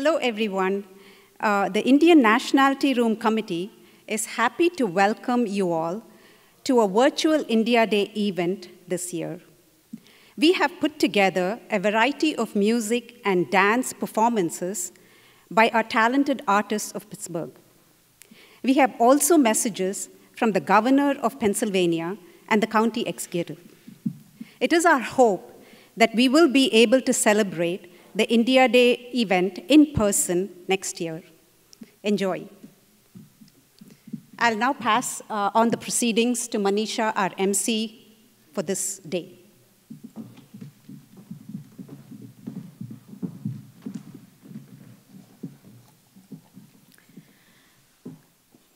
Hello, everyone. The Indian Nationality Room Committee is happy to welcome you all to a virtual India Day event this year. We have put together a variety of music and dance performances by our talented artists of Pittsburgh. We have also messages from the Governor of Pennsylvania and the County Executive. It is our hope that we will be able to celebrate the India Day event in person next year. Enjoy. I'll now pass on the proceedings to Manisha, our MC for this day.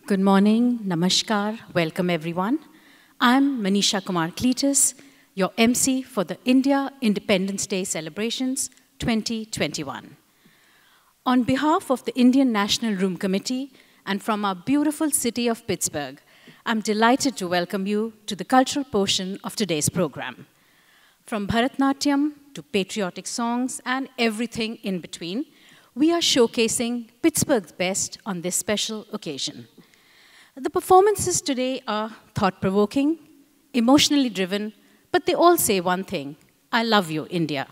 Good morning, namaskar, welcome everyone. I'm Manisha Kumar Cletus, your MC for the India Independence Day celebrations 2021. On behalf of the Indian National Room Committee and from our beautiful city of Pittsburgh, I'm delighted to welcome you to the cultural portion of today's program. From Bharatnatyam to patriotic songs and everything in between, we are showcasing Pittsburgh's best on this special occasion. The performances today are thought-provoking, emotionally driven, but they all say one thing: I love you, India.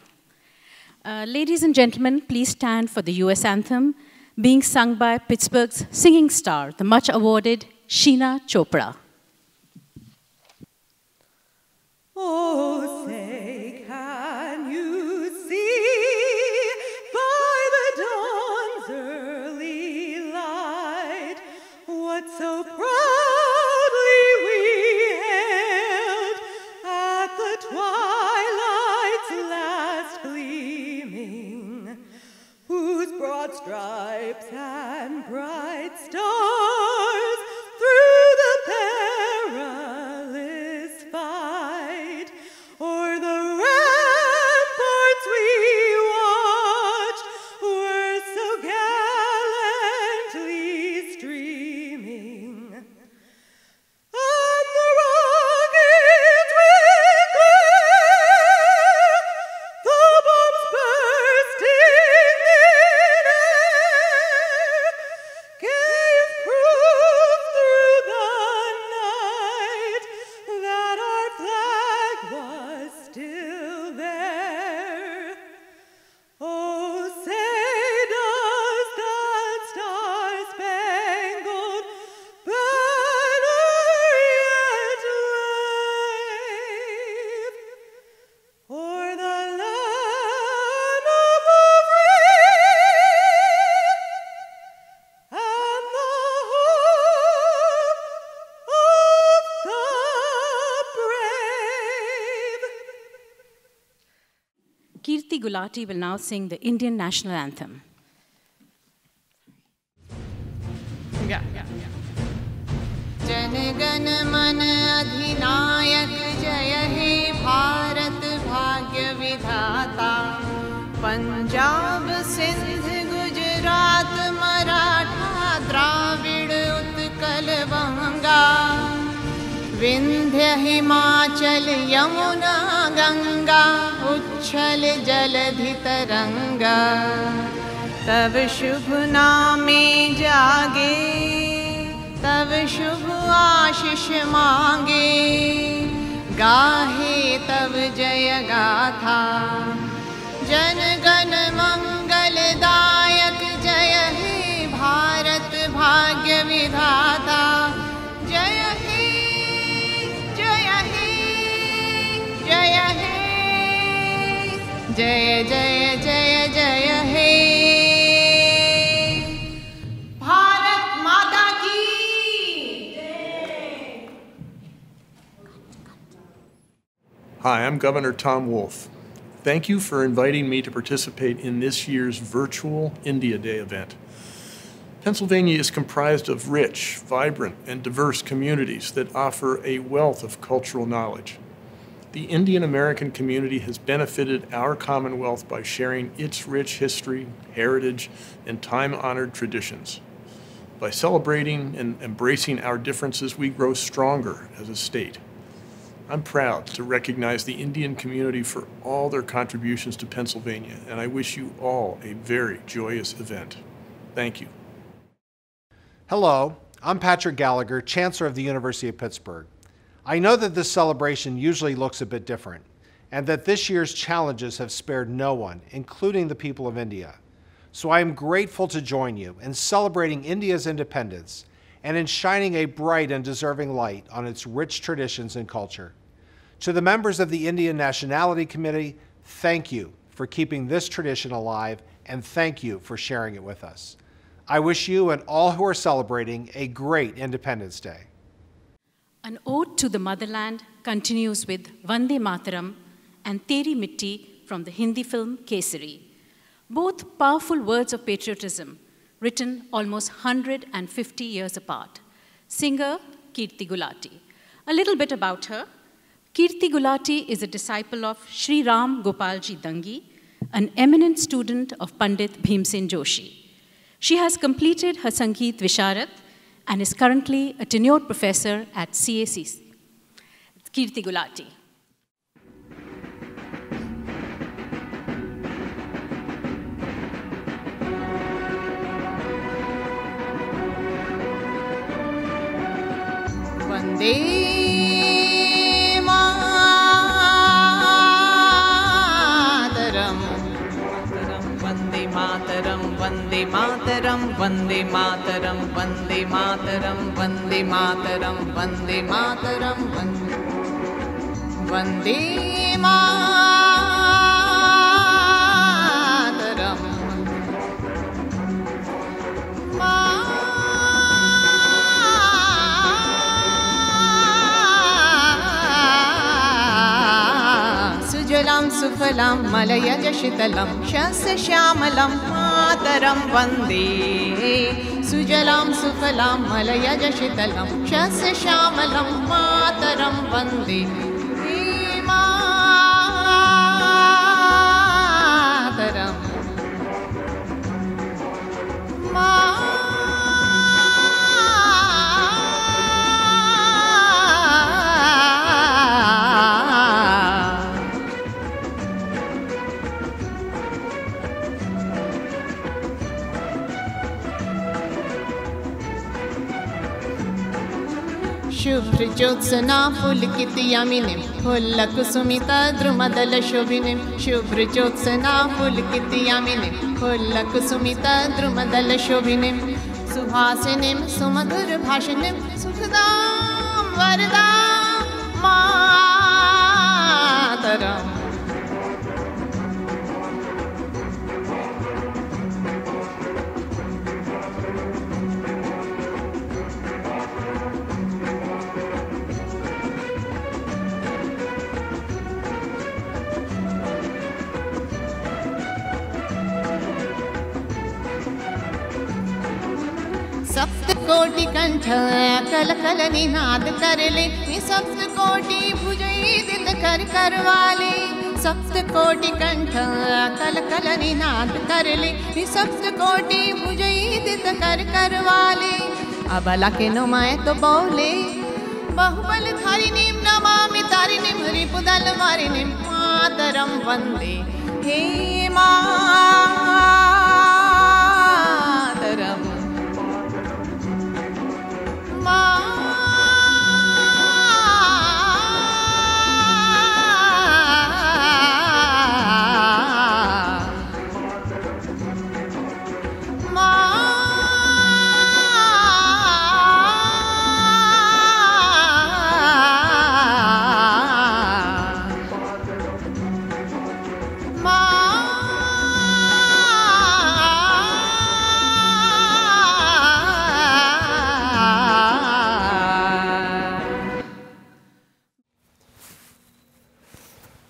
Ladies and gentlemen, please stand for the US anthem being sung by Pittsburgh's singing star, the much awarded Sheena Chopra. Oh, say, can you see by the dawn's early light what so proudly we hailed at the twilight's last gleaming, whose broad stripes and bright stars through the perilous fight o'er the ramparts we watched were so gallantly streaming, and the rockets with glare, the bombs bursting in air, gave proof through the night that our flag was still there. Oh, say does that star-spangled banner yet wave o'er the land of the free and the hope of the brave? Kirti Gulati will now sing the Indian national anthem. Jana Gana मन अधिनायक जय हे भारत भाग्य विधाता, पंजाब सिंध गुजरात मराठा द्राविड़ उत्कल बंगा, विंध्य हिमाचल यमुना गंगा उच्छल जलधि तरंगा, तब शुभ नामे जागे तब शुभ आशीष मांगे, गाहे तब जय गाथा जन गण मंगलदायक जय हे भारत भाग्य विधाता, जय हे जय हे जय हे जय जय जय जय हे भारत माता की जय। Hi, I'm Governor Tom Wolf. Thank you for inviting me to participate in this year's virtual India Day event. Pennsylvania is comprised of rich, vibrant, and diverse communities that offer a wealth of cultural knowledge. The Indian American community has benefited our Commonwealth by sharing its rich history, heritage, and time-honored traditions. By celebrating and embracing our differences, we grow stronger as a state. I'm proud to recognize the Indian community for all their contributions to Pennsylvania, and I wish you all a very joyous event. Thank you. Hello, I'm Patrick Gallagher, Chancellor of the University of Pittsburgh. I know that this celebration usually looks a bit different, and that this year's challenges have spared no one, including the people of India. So I am grateful to join you in celebrating India's independence and in shining a bright and deserving light on its rich traditions and culture. To the members of the Indian Nationality Committee, thank you for keeping this tradition alive, and thank you for sharing it with us. I wish you and all who are celebrating a great Independence Day. An ode to the motherland continues with Vande Mataram and Teri Mitti from the Hindi film Kesari. Both powerful words of patriotism, written almost 150 years apart. Singer Kirti Gulati. A little bit about her. Kirti Gulati is a disciple of Sri Ram Gopalji Dangi, an eminent student of Pandit Bhimsen Joshi. She has completed her Sangeet Visharad and is currently a tenured professor at CACC. Kirti Gulati. Vande Mataram, Vande Mataram, Vande Mataram, Vande Mataram, Vande Mataram, Vande Mataram, Vande Mataram, Sujalam Sufalam Malaya Shitalam Shasya Shyamalam Mataram Vande Sujalam Sufalam Malaya Shitalam Shasya Shyamalam Mataram Vande Mataram शुभ्र ज्योत्सना पुलकित यामिनीं फुल्लक सुमिता द्रुमदल शोभिनीं शुभ्र ज्योत्सना पुलकित यामिनीं फुल्लक सुमिता द्रुमदल शोभिनीं सुहासिनीं सुमधुर भाषिणीं सुखदां वरदां मातरम् सप्त कोटि कंठ कल कल निनाद कर ले सप्त कोटि भुजैदित कर करवाले सप्त कोटि कंठ कल कल निनाद कर ले सप्त कोटि भुजैदित कर करवाले अबला के नुमाए तो बोले बहुबल धारिणीं नमामि तारिणीं रिपुदल वारिणीं मातरं वन्दे हे मातरम्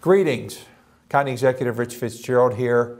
Greetings. County Executive Rich Fitzgerald here,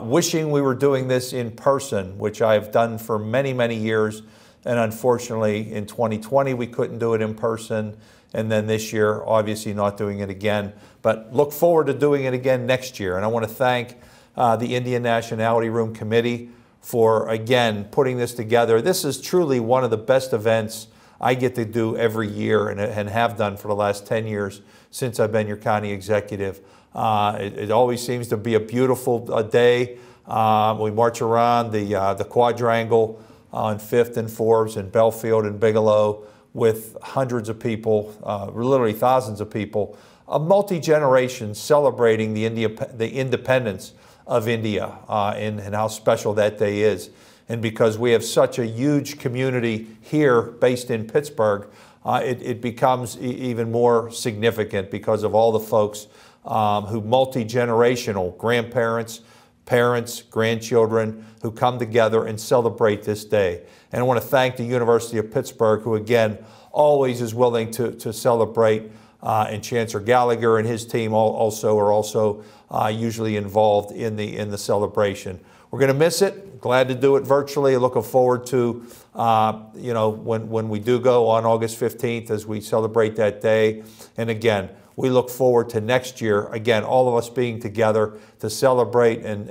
wishing we were doing this in person, which I've done for many, many years. And unfortunately, in 2020, we couldn't do it in person. And then this year, obviously not doing it again. But look forward to doing it again next year. And I want to thank the Indian Nationality Room Committee for, again, putting this together. This is truly one of the best events I get to do every year and have done for the last 10 years since I've been your county executive. It always seems to be a beautiful day. We march around the quadrangle on 5th and Forbes and Belfield and Bigelow with hundreds of people, literally thousands of people, a multi-generation celebrating the independence of India and how special that day is. And because we have such a huge community here based in Pittsburgh, it becomes even more significant because of all the folks who multi-generational, grandparents, parents, grandchildren, who come together and celebrate this day. And I want to thank the University of Pittsburgh, who again, always is willing to celebrate, and Chancellor Gallagher and his team are usually involved in the celebration. We're going to miss it. Glad to do it virtually. Looking forward to when we do go on August 15th as we celebrate that day. And again, we look forward to next year, again, all of us being together to celebrate and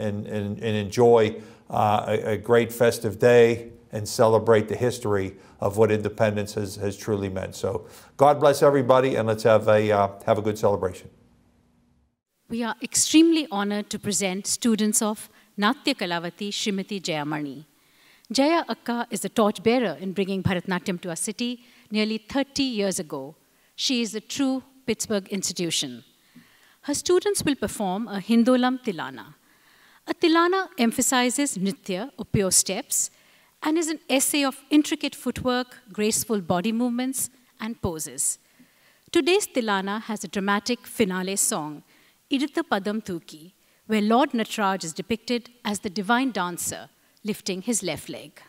enjoy a great festive day and celebrate the history of what independence has truly meant. So God bless everybody, and let's have a good celebration. We are extremely honored to present students of Natya Kalavati Srimati Jayamani. Jaya Akka is the torchbearer in bringing Bharatnatyam to our city nearly 30 years ago. She is a true Pittsburgh institution. Her students will perform a Hindolam Tilana. A Tilana emphasizes nritya or pure steps and is an essay of intricate footwork, graceful body movements, and poses. Today's Tilana has a dramatic finale song, Iditha Padam Thuki, where Lord Nataraj is depicted as the divine dancer lifting his left leg.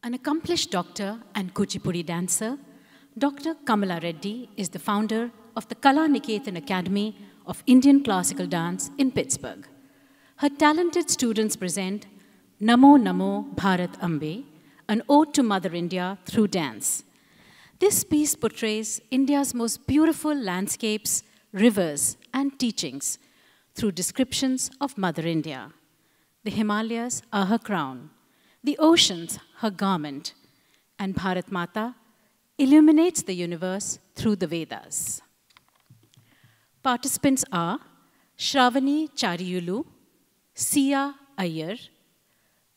An accomplished doctor and Kuchipudi dancer, Dr. Kamala Reddy is the founder of the Kala Niketan Academy of Indian Classical Dance in Pittsburgh. Her talented students present Namo Namo Bharat Ambe, an ode to Mother India through dance. This piece portrays India's most beautiful landscapes, rivers, and teachings through descriptions of Mother India. The Himalayas are her crown, the oceans her garment, and Bharat Mata illuminates the universe through the Vedas. Participants are Shravani Chariyulu, Sia Iyer,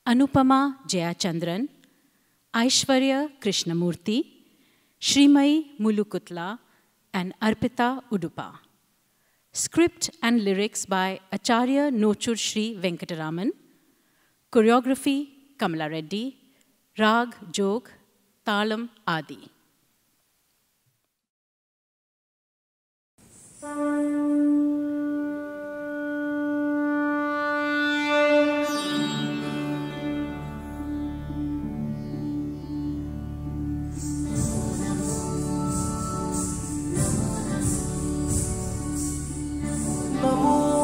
Anupama Jayachandran, Aishwarya Krishnamurthy, Srimai Mulukutla, and Arpita Udupa. Script and lyrics by Acharya Nochur Shri Venkataraman. Choreography Kamala Reddy. Rag Jog, Talam Adi. Namo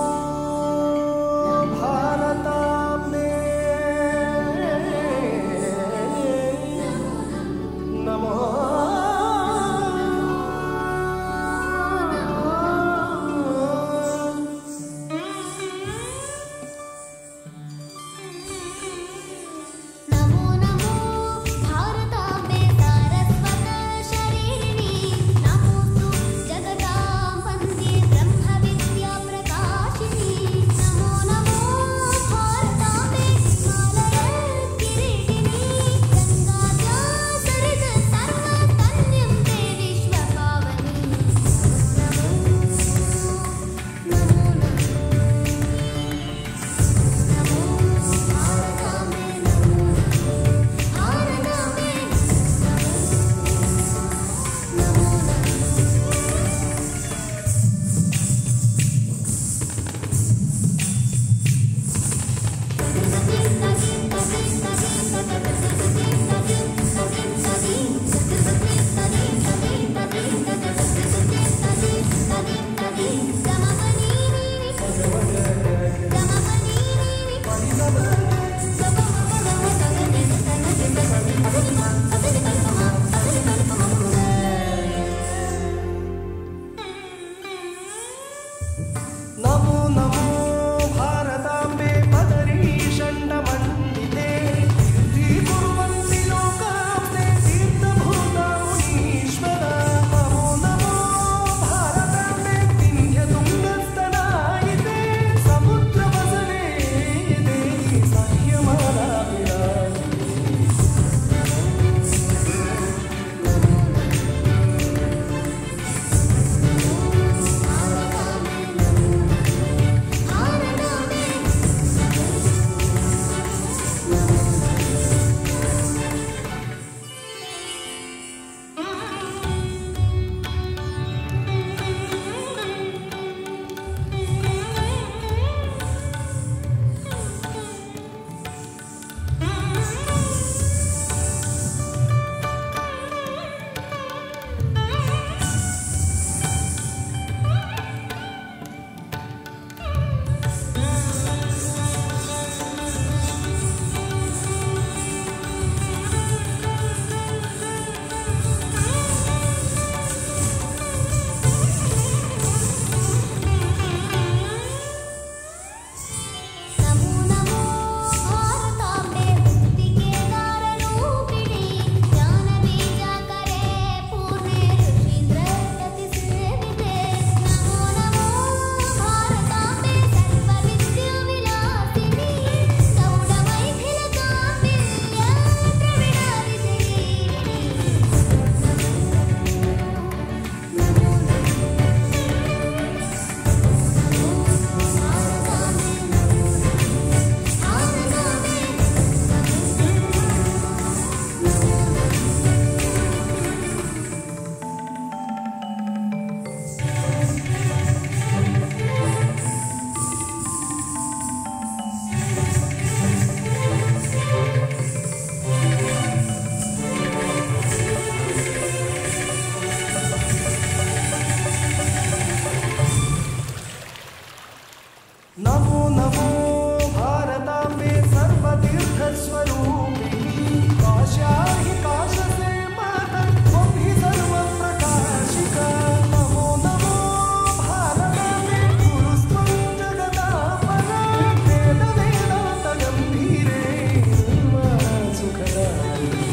Namo Namo भारताम्बे सर्वतीर्थस्वरूपिणी काश्याहि काशसे माता त्वमहि सर्वप्रकाशिका नमो नमो भारताम्बे गुरुस्त्वं जगदापरा वेद वेदान्तगम्भीरे सुखदायिनी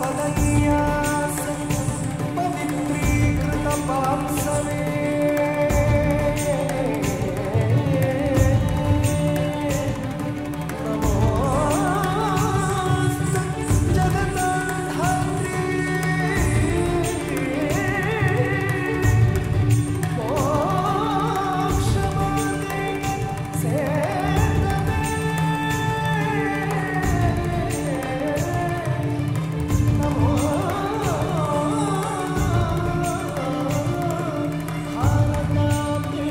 यतिलोकपदन्यास पवित्रीकृतपाप्सवे नमोऽस्तु जगन्नाधात्रे मोक्षमार्गे सेतवे नमो भारताम्बे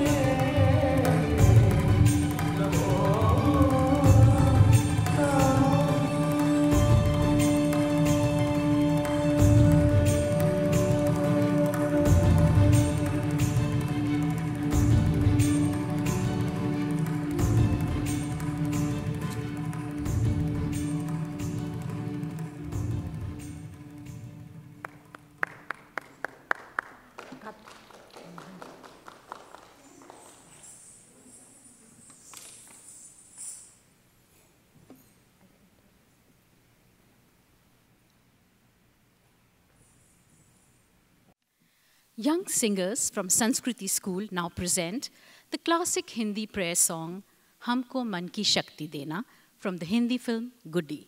Young singers from Sanskriti School now present the classic Hindi prayer song Humko Man Ki Shakti Dena from the Hindi film Goody.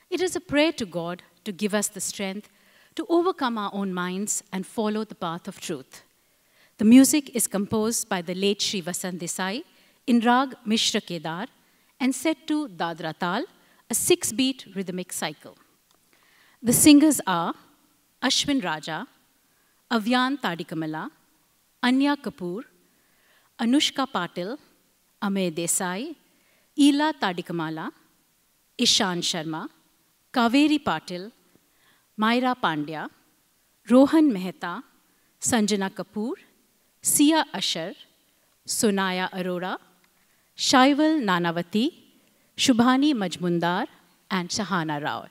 It is a prayer to God to give us the strength to overcome our own minds and follow the path of truth. The music is composed by the late Sri Vasant Desai in Rag Mishra Kedar and set to Dadra Tal, a 6-beat rhythmic cycle. The singers are Ashwin Raja, Avyan Tadikamala, Anya Kapoor, Anushka Patil, Amey Desai, Ila Tadikamala, Ishan Sharma, Kaveri Patil, Myra Pandya, Rohan Mehta, Sanjana Kapoor, Sia Ashar, Sunaya Arora, Shaival Nanavati, Shubhani Majmundar, and Shahana Rao.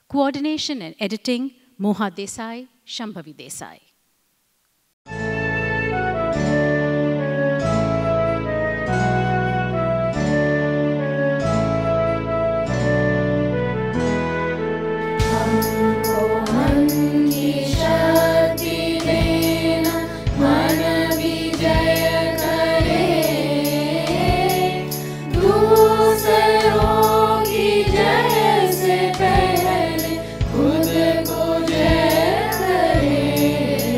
Coordination and editing, Moha Desai, Shambhavi Desai. खुद को जय करे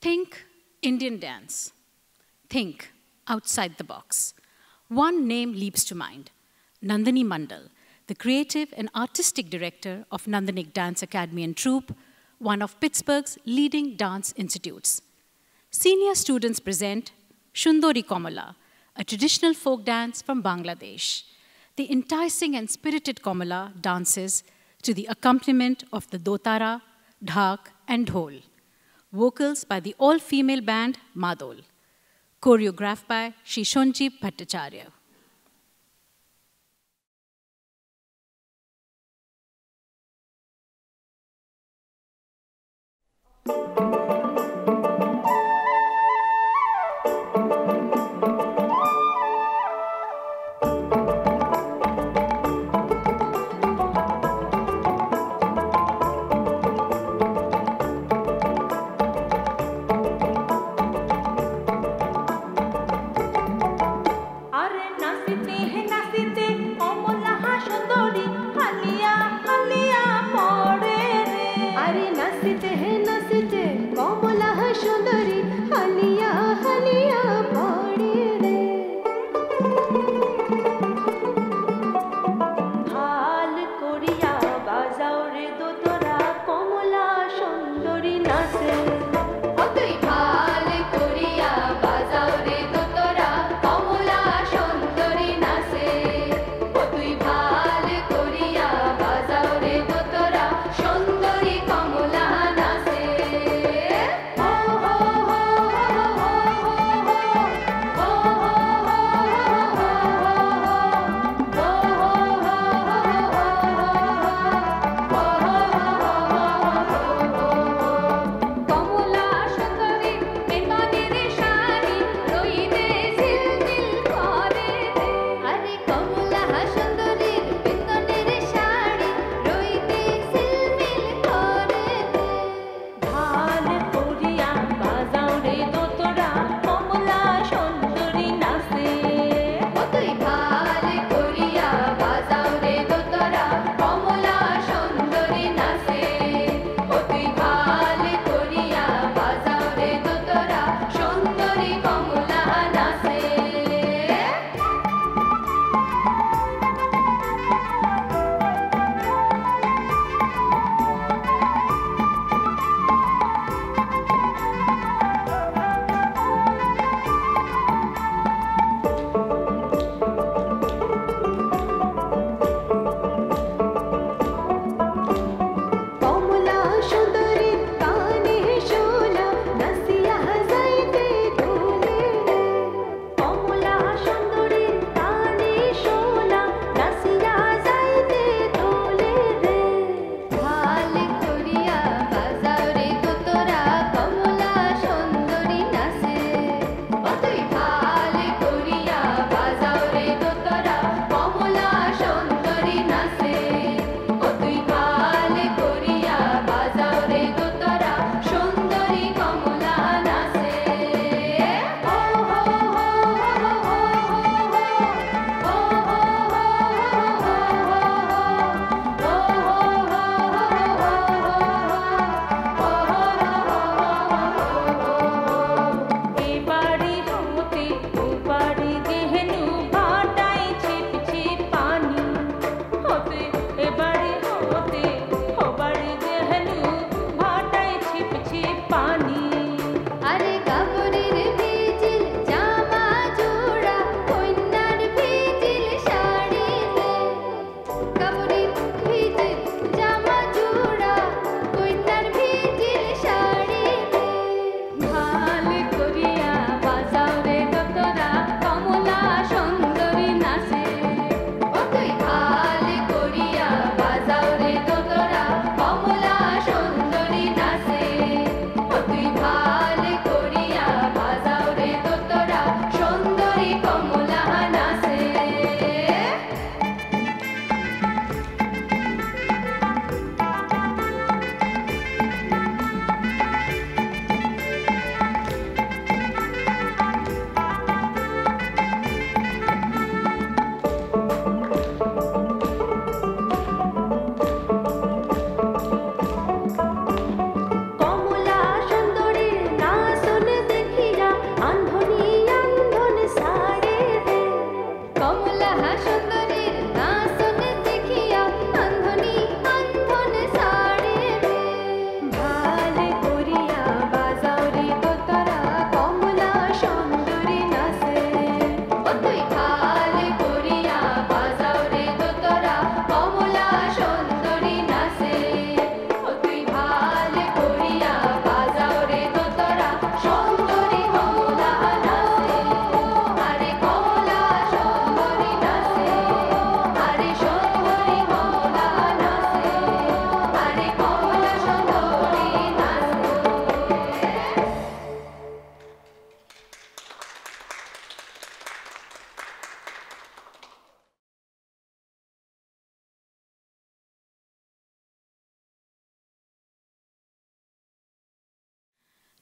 Think Indian dance. Think outside the box. One name leaps to mind, Nandini Mandal, the creative and artistic director of Nandanik Dance Academy and Troupe, one of Pittsburgh's leading dance institutes. Senior students present Shundori Komala, a traditional folk dance from Bangladesh. The enticing and spirited Komala dances to the accompaniment of the dotara, dhak, and dhol. Vocals by the all-female band Madol. Choreographed by Shri Shonjeev Bhattacharya.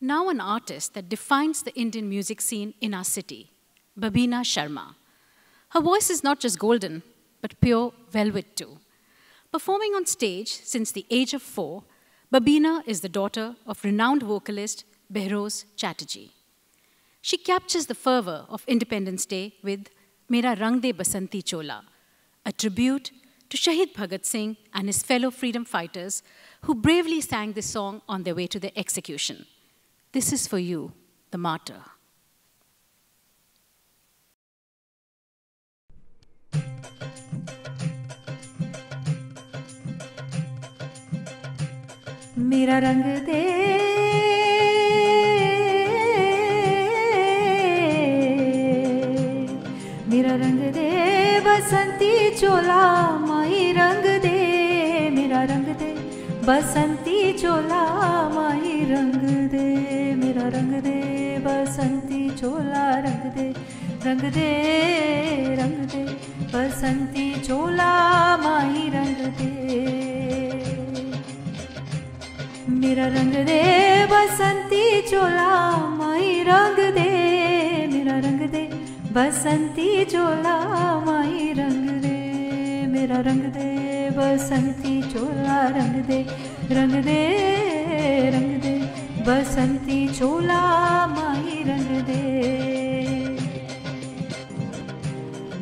Now an artist that defines the Indian music scene in our city, Babina Sharma. Her voice is not just golden, but pure velvet too. Performing on stage since the age of 4, Babina is the daughter of renowned vocalist Behroz Chatterjee. She captures the fervor of Independence Day with Mera Rang De Basanti Chola, a tribute to Shahid Bhagat Singh and his fellow freedom fighters who bravely sang this song on their way to their execution. This is for you, the martyr. मेरा रंग दे मेरा रंग दे बसंती चोला माही रंग दे मेरा रंग दे बसंती चोला माही रंग दे मेरा रंग दे बसंती चोला रंग दे रंग दे रंग दे बसंती चोला माही रंग दे मेरा रंग दे बसंती चोला माही रंग दे मेरा रंग दे बसंती चोला माही रंग दे मेरा रंग दे बसंती चोला रंग दे रंग दे रंग दे बसंती चोला माही रंग दे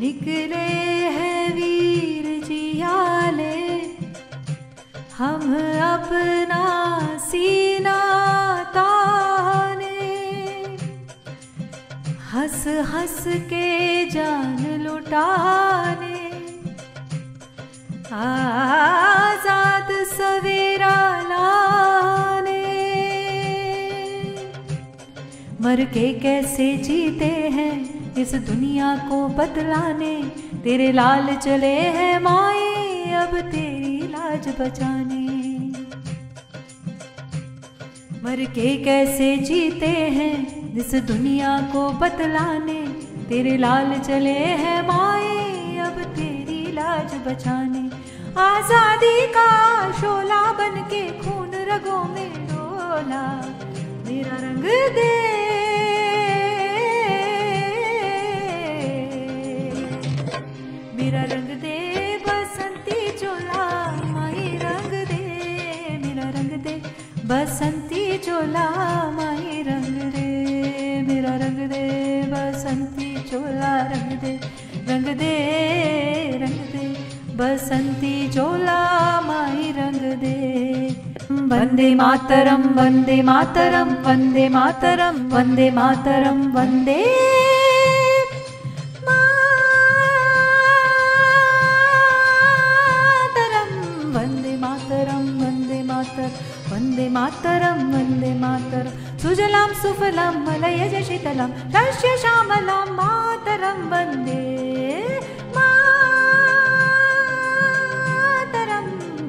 निकले हैं वीर जियाले हम अपना सीना ताने हंस हंस के जान लुटाने आजाद सवेरा लाने मर के कैसे जीते हैं इस दुनिया को बतलाने तेरे लाल चले हैं माए अब तेरी लाज बचाने मर के कैसे जीते हैं इस दुनिया को बतलाने तेरे लाल चले हैं माए अब तेरी लाज बचाने आजादी का शोला बन के खून रगों में डोला मेरा रंग दे मेरा रंग दे बसंती चोला माही रंग दे मेरा रंग दे बसंती चोला माही रंग दे मेरा रंग दे बसंती चोला रंग दे रंग दे रंग दे बसंती चोला माही रंग दे वंदे मातरम वंदे मातरम वंदे मातरम वंदे मातरम वंदे वंदे मातरम वंदे मातरम सुजलाम सुफलाम मलयज शीतलाम शस्य श्यामलाम मातरम वंदे मातरम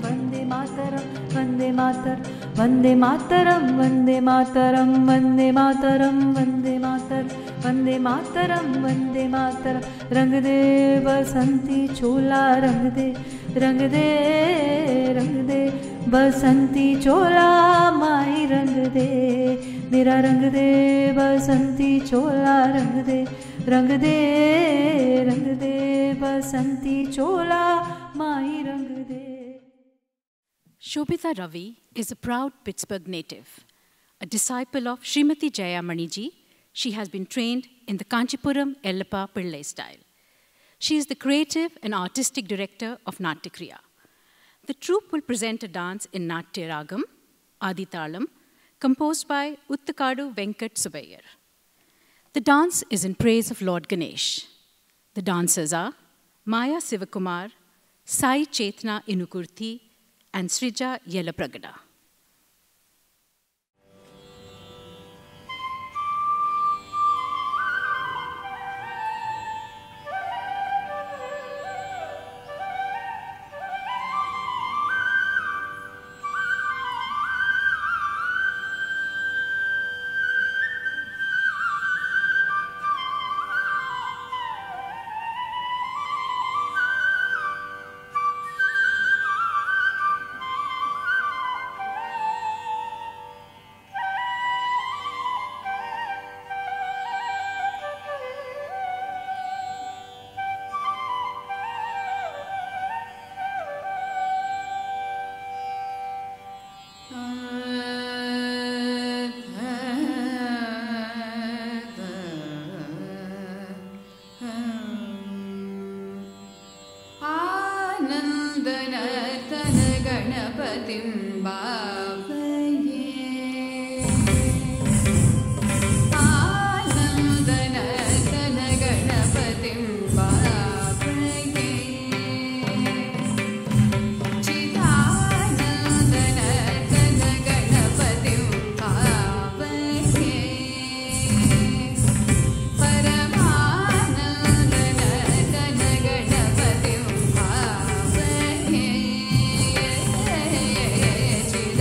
वंदे मातरम वंदे मातर वंदे मातरम वंदे मातरम वंदे मातरम वंदे मातर वंदे मातरम वंदे मातरम रंग दे बसंती चोला रंग दे रंग दे रंग दे बसंती चोला माही रंग दे मेरा रंग दे बसंती चोला रंग दे रंग दे रंग दे बसंती चोला माही रंग दे Shobita Ravi is a proud Pittsburgh native. A disciple of Srimati Jayamani ji, she has been trained in the Kanchipuram Ellappa Pillai style. She is the creative and artistic director of Natyakriya. The troupe will present a dance in Natya Ragam, Aditalam, composed by Uttakadu Venkat Subayar. The dance is in praise of Lord Ganesh. The dancers are Maya Sivakumar, Sai Chetna Inukurthi, and Srija Yelapragada. आनन्दनर्तन गणपतिं भावये आनन्दनर्तन गणपतिं भावये चिदानन्दनर्तन गणपतिं भावये परमानन्दनर्तन गणपतिं भावये चिदानन्दनर्तन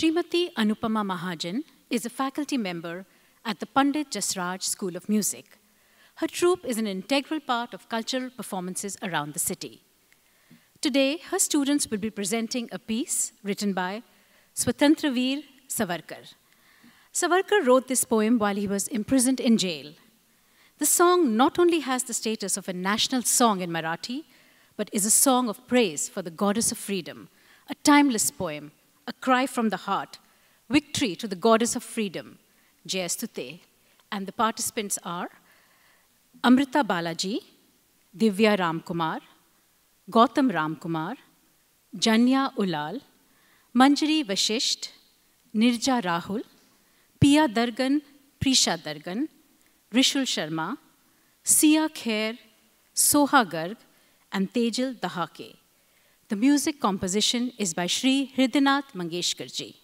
Srimati Anupama Mahajan is a faculty member at the Pandit Jasraj School of Music. Her troupe is an integral part of cultural performances around the city. Today, her students will be presenting a piece written by Swatantravir Savarkar. Savarkar wrote this poem while he was imprisoned in jail. The song not only has the status of a national song in Marathi, but is a song of praise for the goddess of freedom, a timeless poem, a cry from the heart, victory to the goddess of freedom, Jayastute. And the participants are Amrita Balaji, Divya Ramkumar, Gautam Ramkumar, Janya Ulal, Manjari Vashisht, Nirja Rahul, Pia Dargan, Prisha Dargan, Rishul Sharma, Sia Khair, Soha Garg, and Tejal Dahake. The music composition is by Shri Hridaynath Mangeshkarji.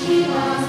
Shiva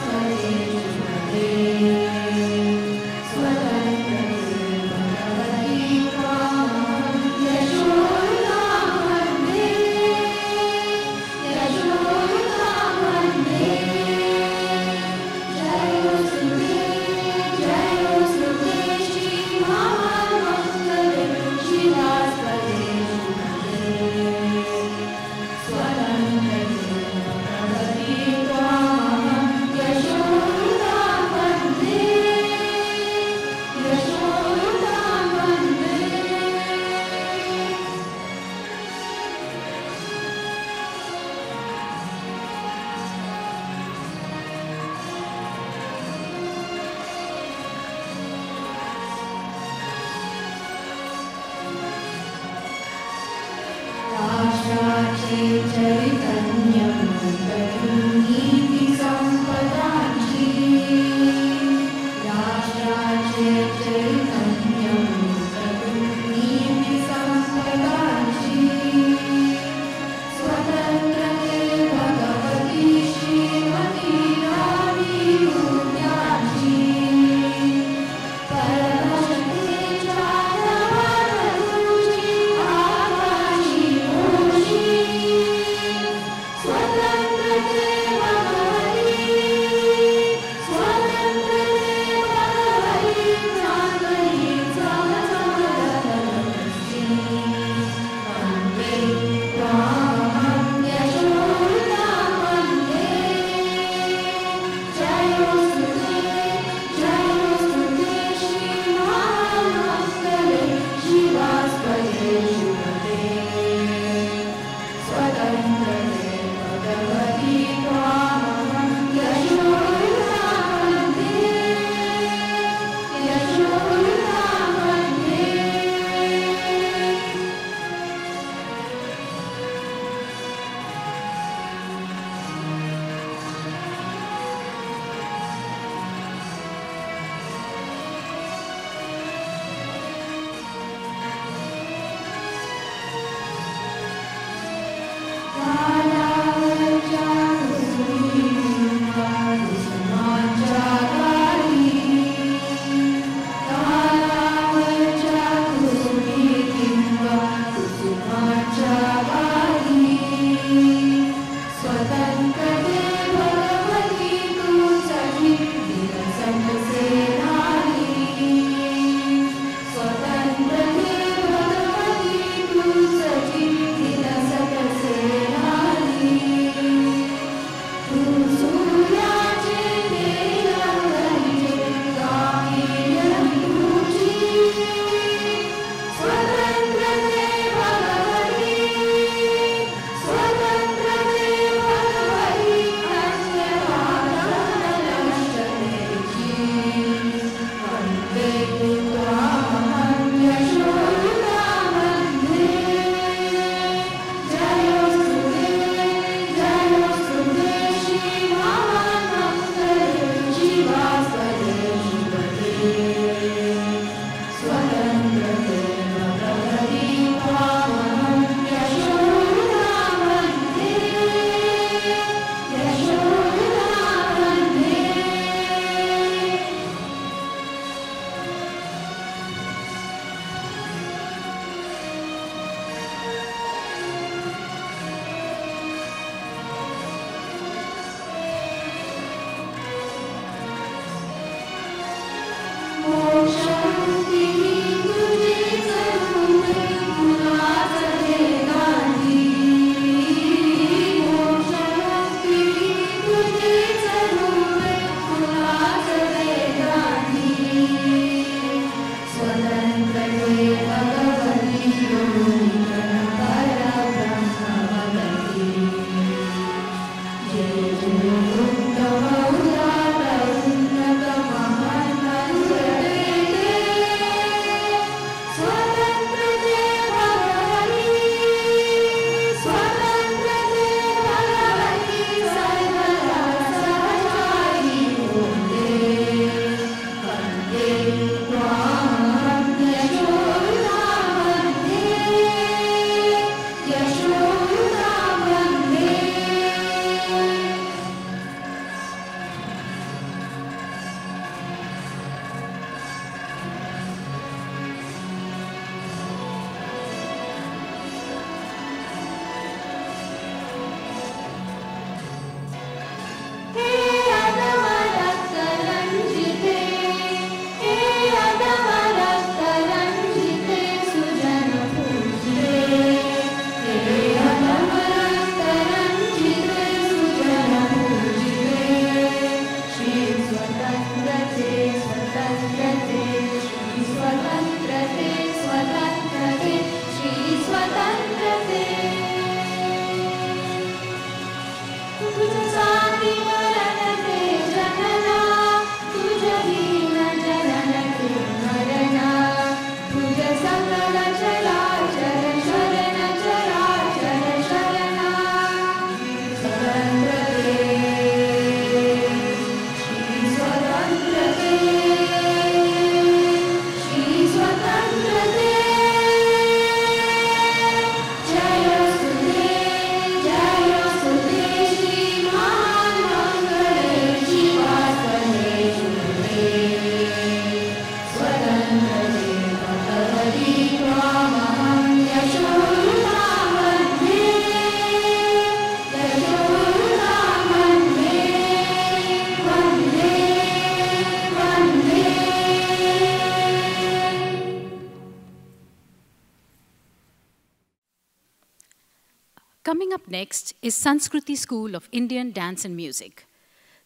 Coming up next is Sanskriti School of Indian Dance and Music.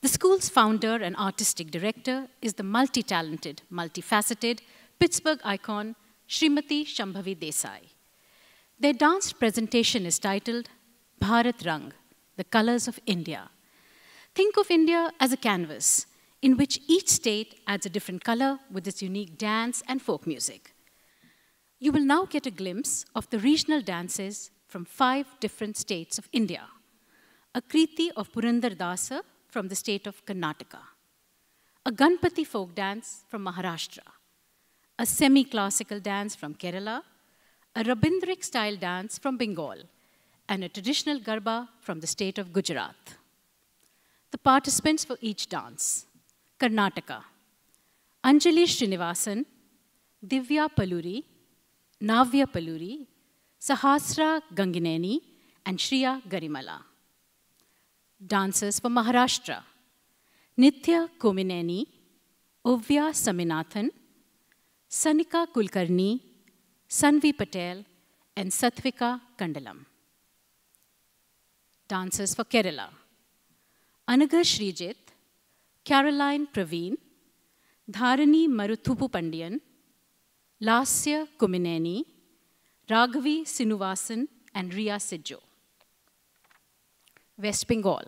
The school's founder and artistic director is the multi-talented, multifaceted Pittsburgh icon, Srimati Shambhavi Desai. Their dance presentation is titled Bharat Rang, the Colors of India. Think of India as a canvas in which each state adds a different color with its unique dance and folk music. You will now get a glimpse of the regional dances from 5 different states of India. A Kriti of Purandar Dasa from the state of Karnataka, a Ganpati folk dance from Maharashtra, a semi-classical dance from Kerala, a Rabindrik style dance from Bengal, and a traditional Garba from the state of Gujarat. The participants for each dance: Karnataka, Anjali Srinivasan, Divya Paluri, Navya Paluri, Sahasra Gangineni, and Shriya Garimala. Dancers for Maharashtra: Nitya Komineni, Ovya Saminathan, Sanika Kulkarni, Sanvi Patel, and Satvika Kandalam. Dancers for Kerala: Anagar Srijit, Caroline Praveen, Dharani Maruthupu Pandian, Lasya Kumineni, Raghavi Sinuvasan, and Riya Sijjo. West Bengal: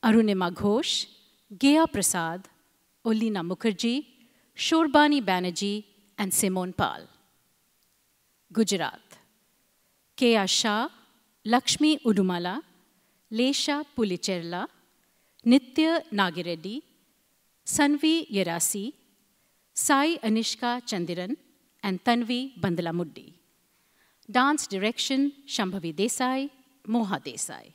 Arunima Ghosh, Geya Prasad, Olina Mukherjee, Shorbani Banerjee, and Simone Pal. Gujarat: K.A. Shah, Lakshmi Udumala, Lesha Pulicherla, Nitya Nagireddy, Sanvi Yerasi, Sai Anishka Chandiran, and Tanvi Bandalamuddi. Dance direction: Shambhavi Desai, Moha Desai.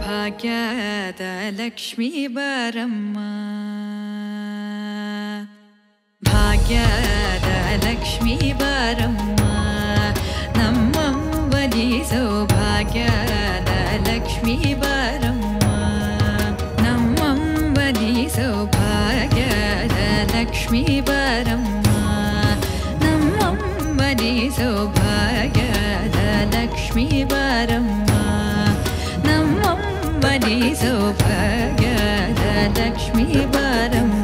ಭಾಗ್ಯದ ಲಕ್ಷ್ಮೀ ಬಾರಮ್ಮ ಭಾಗ್ಯದ ಲಕ್ಷ್ಮೀ ಬಾರಮ್ಮ ನಮ್ಮಂಬನಿ ಸೌಭಾಗ್ಯದ ಲಕ್ಷ್ಮೀ ಬಾರಮ್ಮ ನಮ್ಮಂಬನಿ ಸೌಭಾಗ್ಯದ ಲಕ್ಷ್ಮೀ ಬಾರಮ್ಮ ನಮ್ಮಂಬನಿ ಸೌಭಾಗ್ಯದ ಲಕ್ಷ್ಮೀ ಬಾರಮ್ಮ ನಮ್ಮಂಬನಿ ಸೌಭಾಗ್ಯದ ಲಕ್ಷ್ಮೀ ಬಾರಮ್ಮ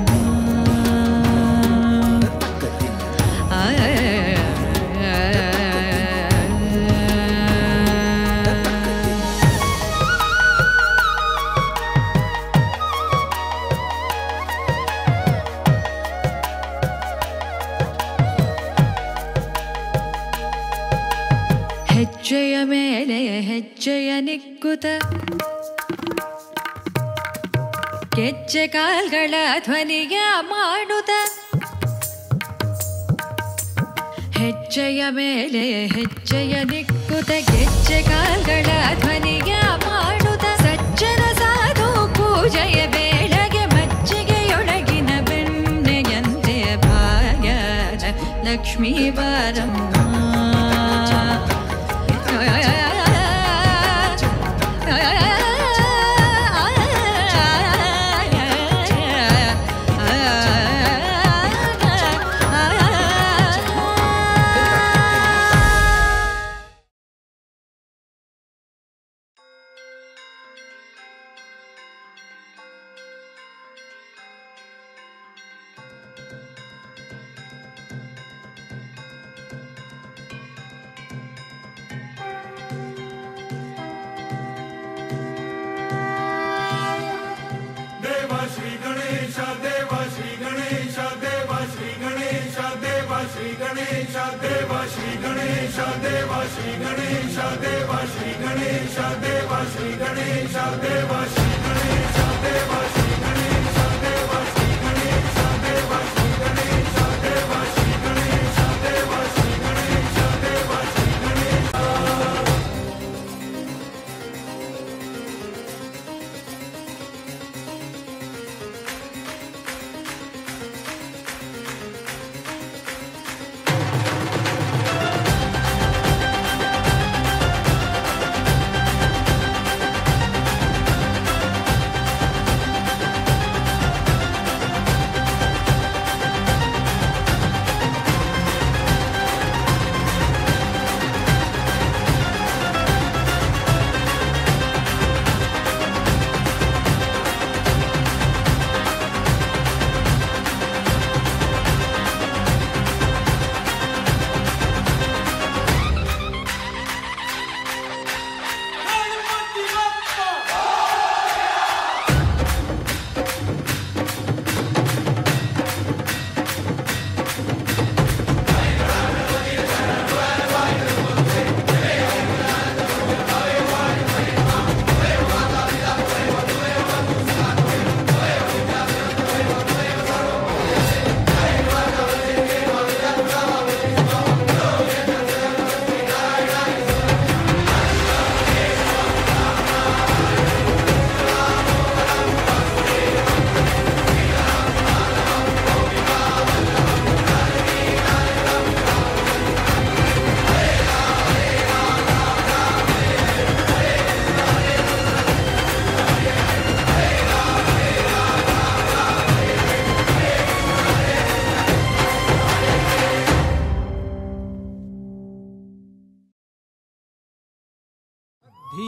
ಹೆಜ್ಜೆಯ ಮೇಲೆ ಹೆಜ್ಜೆಯ ನಿಕ್ಕುತ ಗೆಜ್ಜೆ ಕಾಲ್ಗಳ ಧ್ವನಿಯ ಮಾಡುತ್ತ ಹೆಜ್ಜೆಯ ಮೇಲೆ ಹೆಜ್ಜೆಯ ನಿಕ್ಕುತ ಗೆಜ್ಜೆ ಕಾಲ್ಗಳ ಧ್ವನಿಯ ಮಾಡುತ್ತ ಸಜ್ಜನ ಸಾಧು ಪೂಜೆಯ ಬೇಳೆಗೆ ಮಜ್ಜಿಗೆಯೊಳಗಿನ ಬೆಣ್ಣೆಯಂತೆ ಭಾಗ್ಯದ ಲಕ್ಷ್ಮೀ ಬಾರಮ್ಮ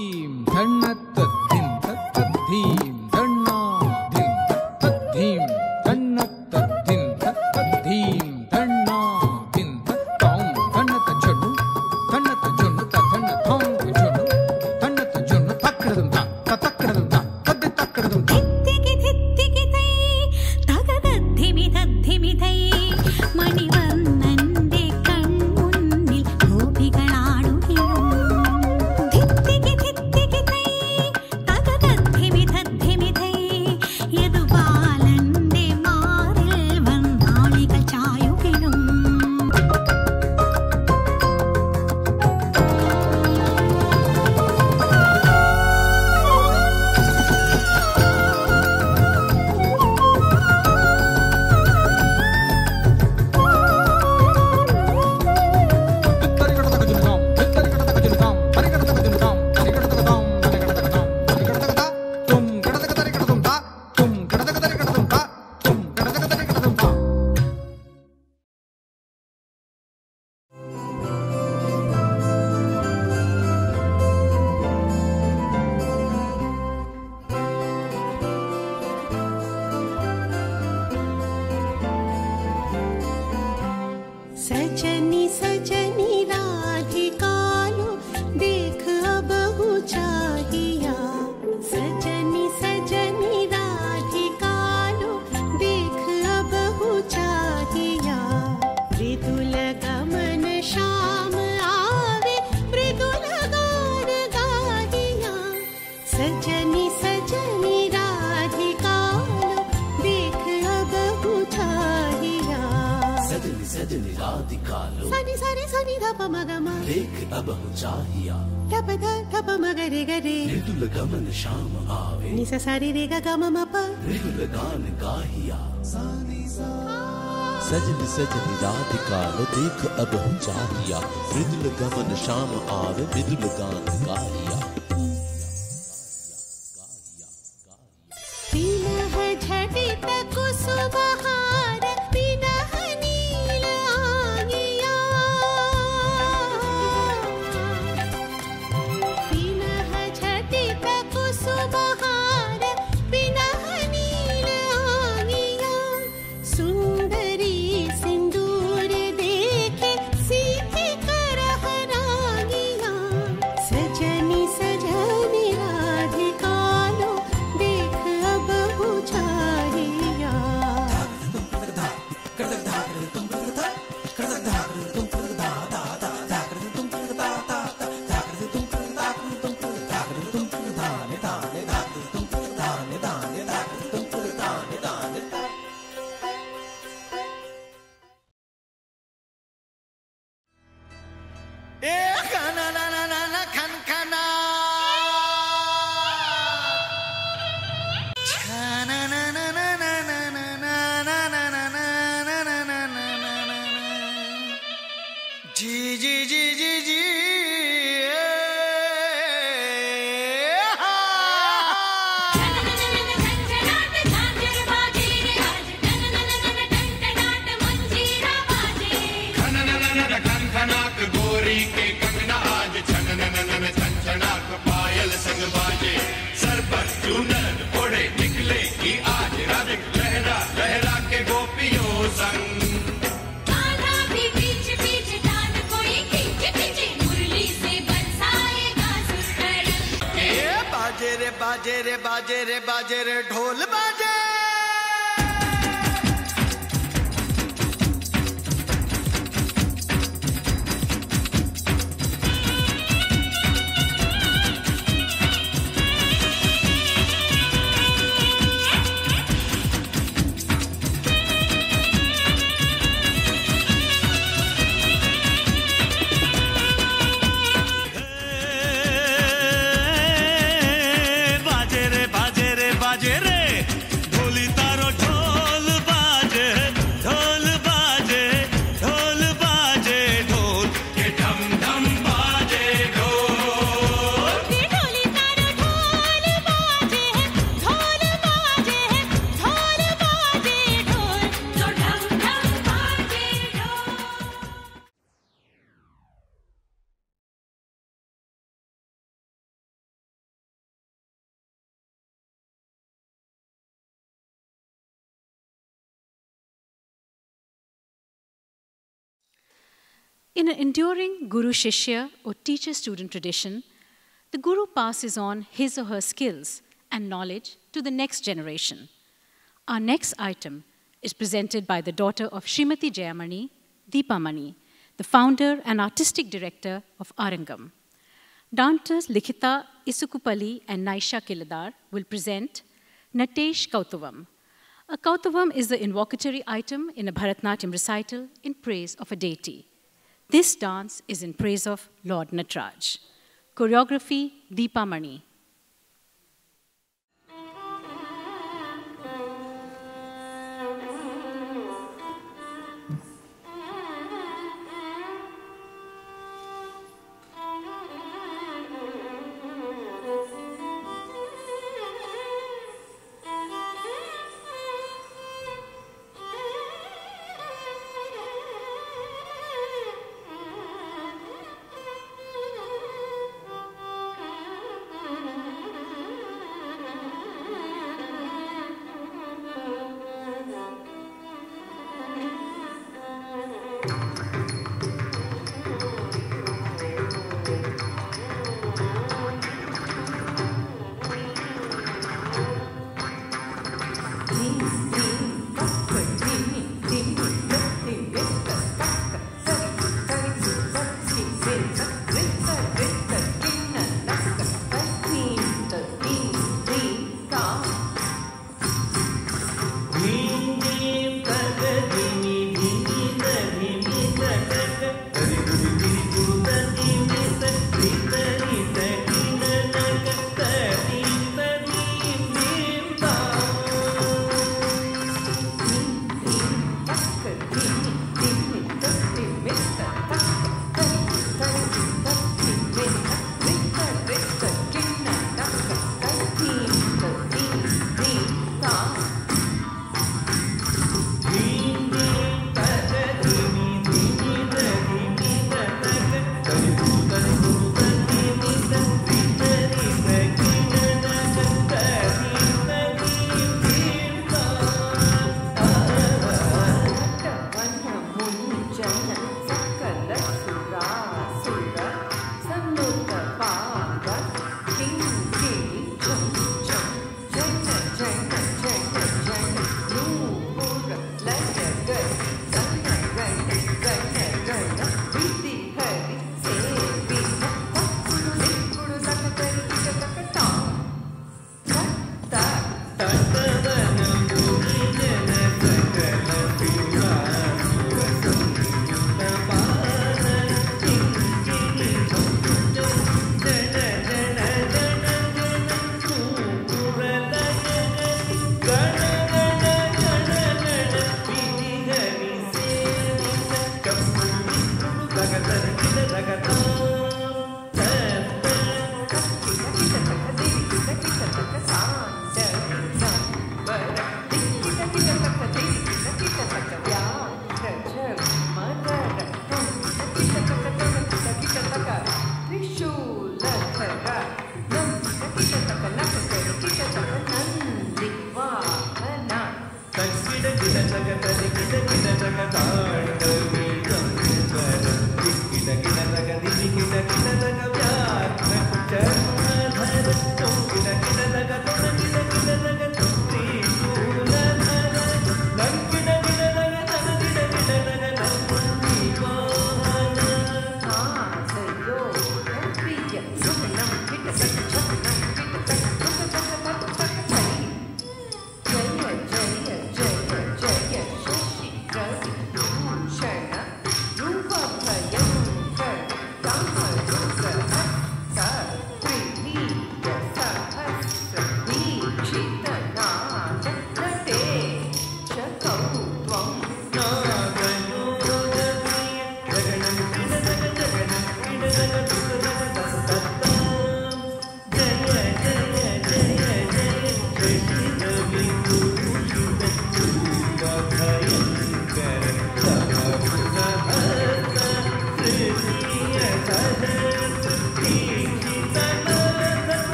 धीम धन्ना तद्धीम तद्धीम धन्ना धीम तद्धीम धन्ना तद्धीम तद्धीम धन्ना धीम तद्धीम धन्ना तज्जनु धन्ना तज्जनु धन्ना थोंग तज्जनु धन्ना तज्जनु तक्करदम तक्करदम तद्दे तक्करदम धित्तिकि धित्तिकि तै तगदद्धिमि दद्धिमि तै മണിവർണ്ണന്റെ കൺമുന്നിൽ ഗോപികളാടുകിലും ധിത്തികി ധിത്തികി തൈ തകതദ്ധിമി തദ്ധിമി തൈ യദുബാലന്റെ മാറിൽ വന്നാളികൾ ചായുകിലും सजनी सजनी राधिकालो देख अब हो चाहिया सजनी सजनी राधिकालो देख अब हो चाहिया मृदुल गमन श्याम आवे मृदुल गान गाहिया सजनी सजनी राधिकालो देख अब हो चाहिया सजनी सजनी राधिकालो सनी सनी सनी धप मगम देख अब हो चाहिया धप ध धप मगरे गरे मृदुल गमन श्याम आवे निस सारी रे ग गम म प मृदुल गान गाहिया सजनी सजनी राधिकालो देख अब हो चाहिया मृदुल गमन श्याम आवे मृदुल गान गाहिया विनह झटित कुसुमहार विनह नील आंगिया विनह झटित कुसुमहार विनह नील आंगिया सुंदरी सिंदूर देखे सीखे करहरागिया सजनी सजनी राधिकालो देख अब हो चाहिया जी जी जी जी जी गोरी के कंगना आज छनननन छनछनाक पायल संग बाजे सर पर चूनर ओढ़े निकले की आज राधिक लहरा लहरा के गोपियों संग बाजे रे बाजे रे बाजे रे ढोल बाजे बाजे रे In an enduring Guru-Shishya or teacher-student tradition, the Guru passes on his or her skills and knowledge to the next generation. Our next item is presented by the daughter of Srimati Jayamani, Deepa Mani, the founder and artistic director of Arangam. Dancers Likhita Isukupalli and Naisha Kiladar will present Natesh Kautavam. A Kautavam is the invocatory item in a Bharatnatyam recital in praise of a deity. This dance is in praise of Lord Nataraj. Choreography, Deepa Mani.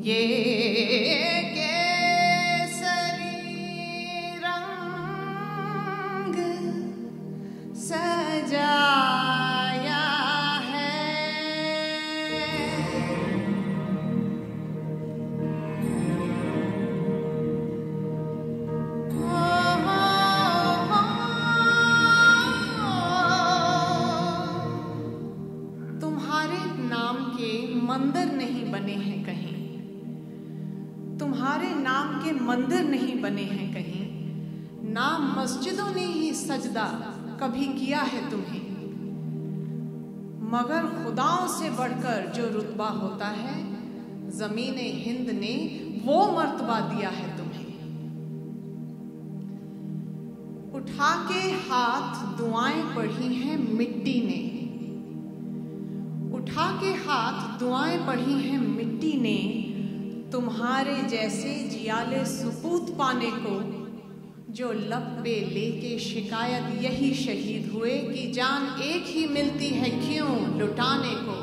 ये केसरी रंग सजाया है, तुम्हारे नाम के मंदिर नहीं बने हैं कहीं, तुम्हारे नाम के मंदिर नहीं बने हैं कहीं, ना मस्जिदों ने ही सजदा कभी किया है तुम्हें, मगर खुदाओं से बढ़कर जो रुतबा होता है ज़मीने हिंद ने वो मर्तबा दिया है तुम्हें। उठा के हाथ दुआएं पढ़ी हैं मिट्टी ने, उठा के हाथ दुआएं पढ़ी हैं मिट्टी ने, तुम्हारे जैसे जियाले सुपूत पाने को, जो लब पे लेके शिकायत यही शहीद हुए कि जान एक ही मिलती है क्यों लुटाने को।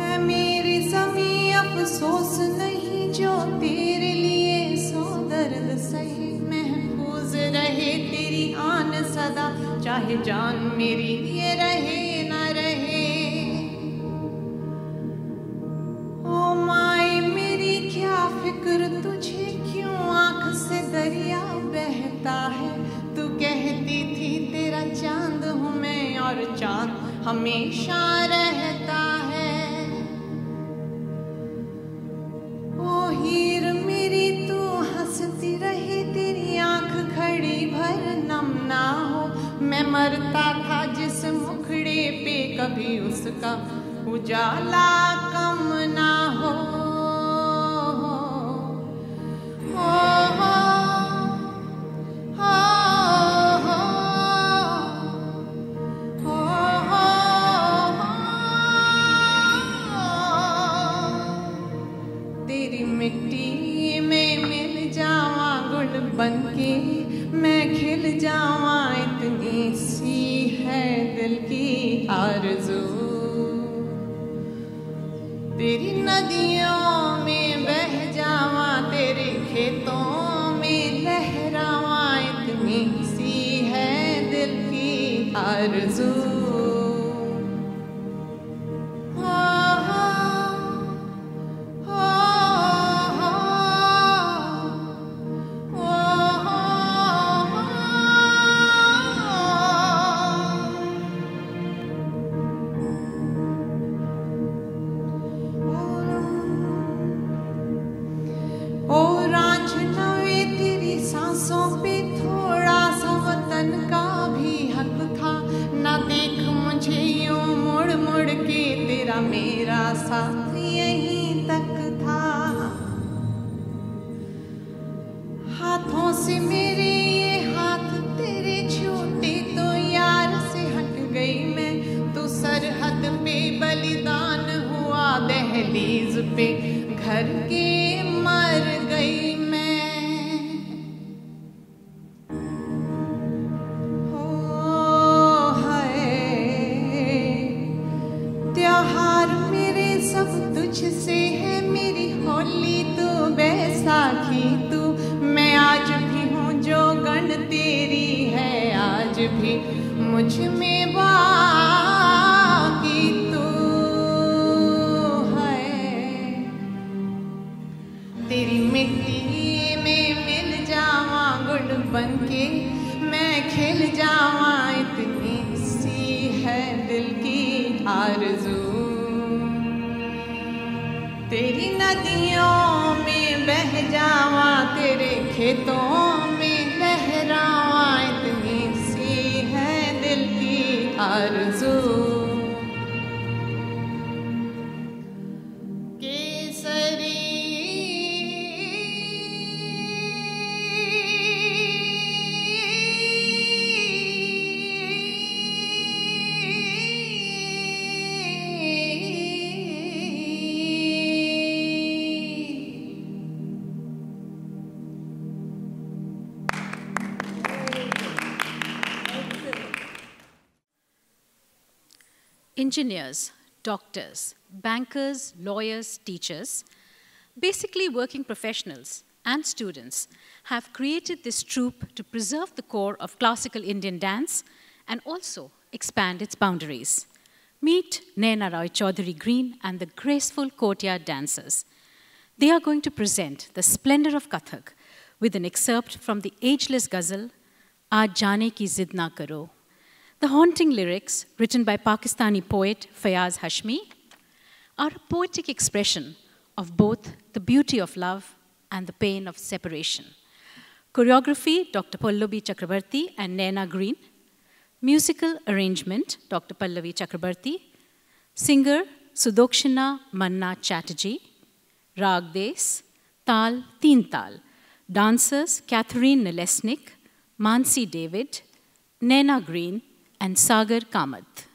ऐ मेरी ज़मीं अफसोस नहीं जो तेरे लिए सौ दर्द सही, महफूज रहे तेरी आन सदा, चाहे जान मेरी ये रहे न रहे। ओ माई मेरी क्या फिक्र तुझे क्यों आंख से दरिया बहता है, तू कहती थी तेरा चांद हूँ मैं और चांद हमेशा रहता है। ओ हीर मेरी तू हंसती रहे तेरी आंख खड़ी भर नम ना हो, मैं मरता था जिस मुखड़े पे कभी उसका उजाला कम ना हो। तेरी मिट्टी में मिल जावा गुल बनके, मैं खिल जावा इतनी सी है दिल की आरज़ू। तेरी नदियों में बह जावा, तेरे खेतों में लहरावा, इतनी सी है दिल की आरज़ू। मेरा साथ यहीं तक था, हाथों से मेरे ये हाथ तेरे छूटे तो यार से हट गई मैं, तो सरहद पे बलिदान हुआ दहलीज पे घर के मर गई मैं। हो हाय त्योहार मेरे सब तुझसे है, मेरी होली तू बैसाखी तू, मैं आज भी हूँ जो गण तेरी है, आज भी मुझ में बाकी तू है। तेरी मिट्टी में मिल जावा गुल बनके, मैं खिल जावा इतनी सी है दिल की आरज़ू। तेरी नदियों में बह जावा, तेरे खेतों में लहरावा, इतनी सी है दिल की आरज़ू। Kesari Engineers, doctors, bankers, lawyers, teachers, basically working professionals and students have created this troupe to preserve the core of classical Indian dance and also expand its boundaries. Meet Naina Roy Chaudhary Green and the graceful courtyard dancers. They are going to present the splendor of Kathak with an excerpt from the ageless ghazal, Aaj Jaane Ki Zid Na Karo. The haunting lyrics, written by Pakistani poet Fayaz Hashmi, are a poetic expression of both the beauty of love and the pain of separation. Choreography, Dr. Pallavi Chakrabarti and Naina Green. Musical arrangement, Dr. Pallavi Chakrabarti. Singer, Sudokshina Manna Chatterjee. Rag Des, Tal, Teen Tal. Dancers, Catherine Nalesnik, Mansi David, Naina Green, and Sagar Kamath.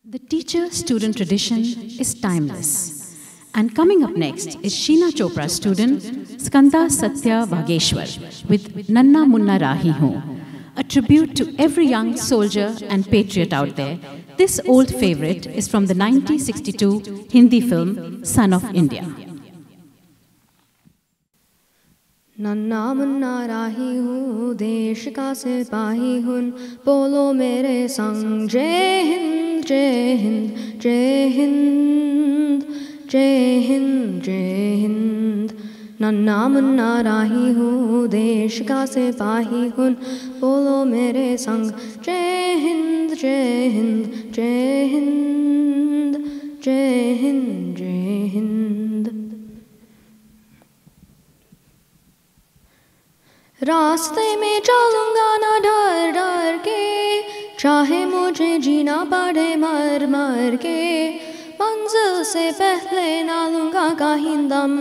The teacher-student tradition is timeless. And coming up next is Sheena Chopra's student, Skanda Satya Vageshwar, with Nanna Munna Rahi Hoon, a tribute to every young soldier and patriot out there. This old favorite is from the 1962 Hindi film, Son of India. नन्ना मुन्ना राही हूँ देश का सिपाही हूँ बोलो मेरे संग जय हिंद जय हिंद जय हिंद जय हिंद जय हिंद नन्ना मुन्ना राही हूँ देश का सिपाही हूँ बोलो मेरे संग जय हिंद जय हिंद जय हिंद जय हिंद जय हिंद रास्ते में चलूँगा ना डर डर के चाहे मुझे जीना पड़े मर मर के मंजिल से पहले ना लूँगा कहीं दम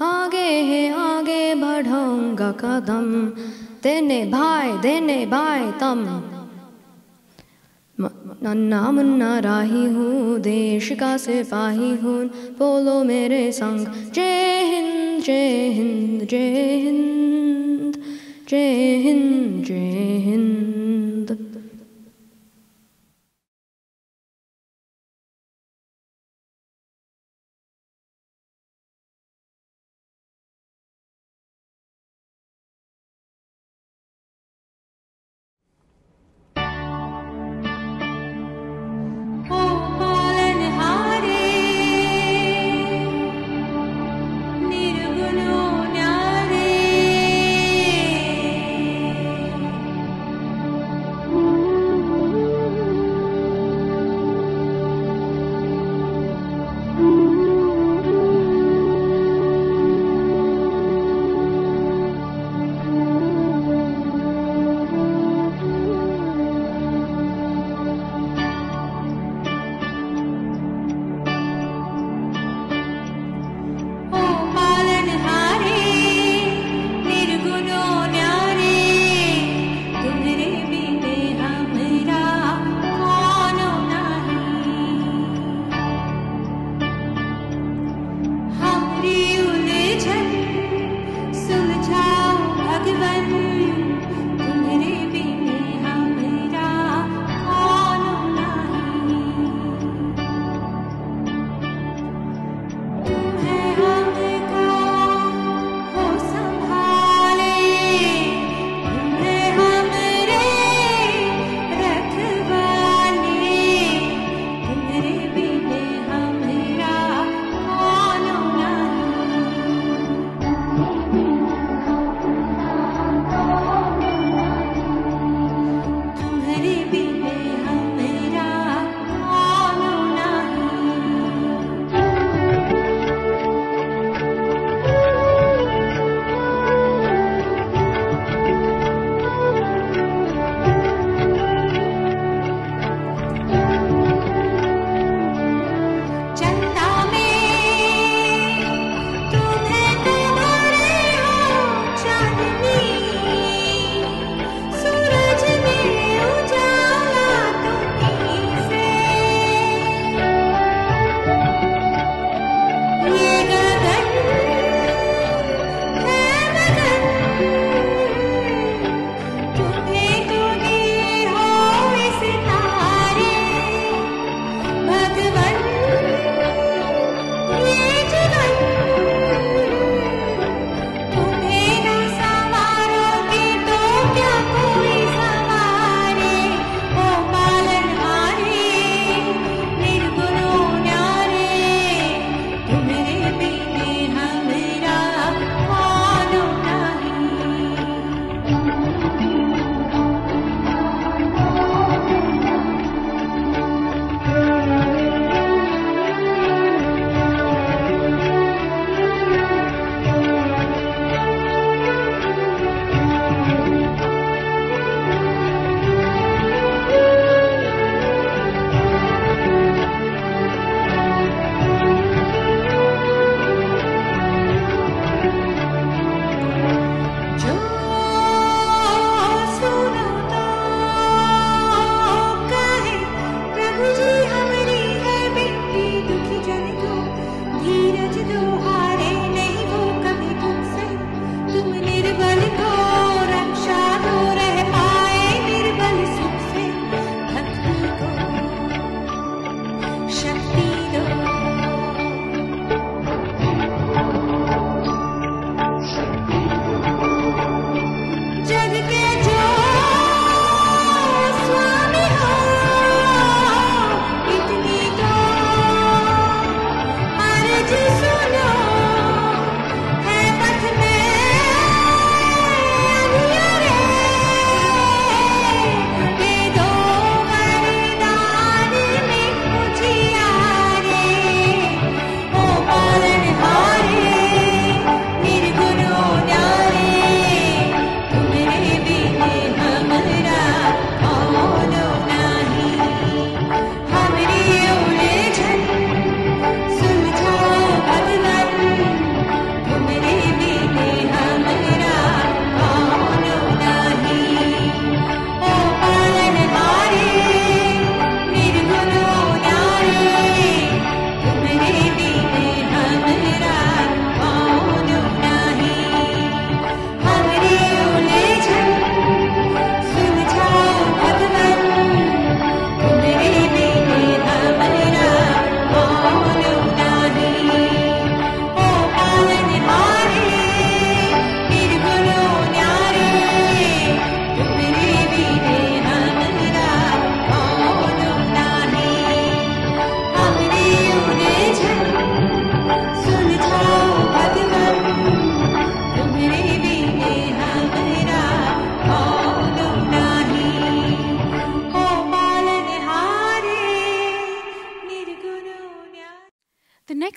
आगे है आगे बढ़ाऊँगा कदम देने भाई तम नन्ना मुन्ना राही हूँ देश का सिपाही हूँ बोलो मेरे संग जय हिंद जय हिंद जय हिंद जय हिंद जय Hind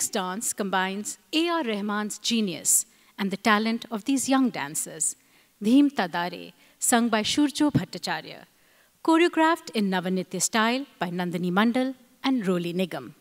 next dance combines A.R. Rahman's genius and the talent of these young dancers. Dheem Tadare, sung by Shurjo Bhattacharya, choreographed in Navanitya style by Nandini Mandal and Roli Nigam.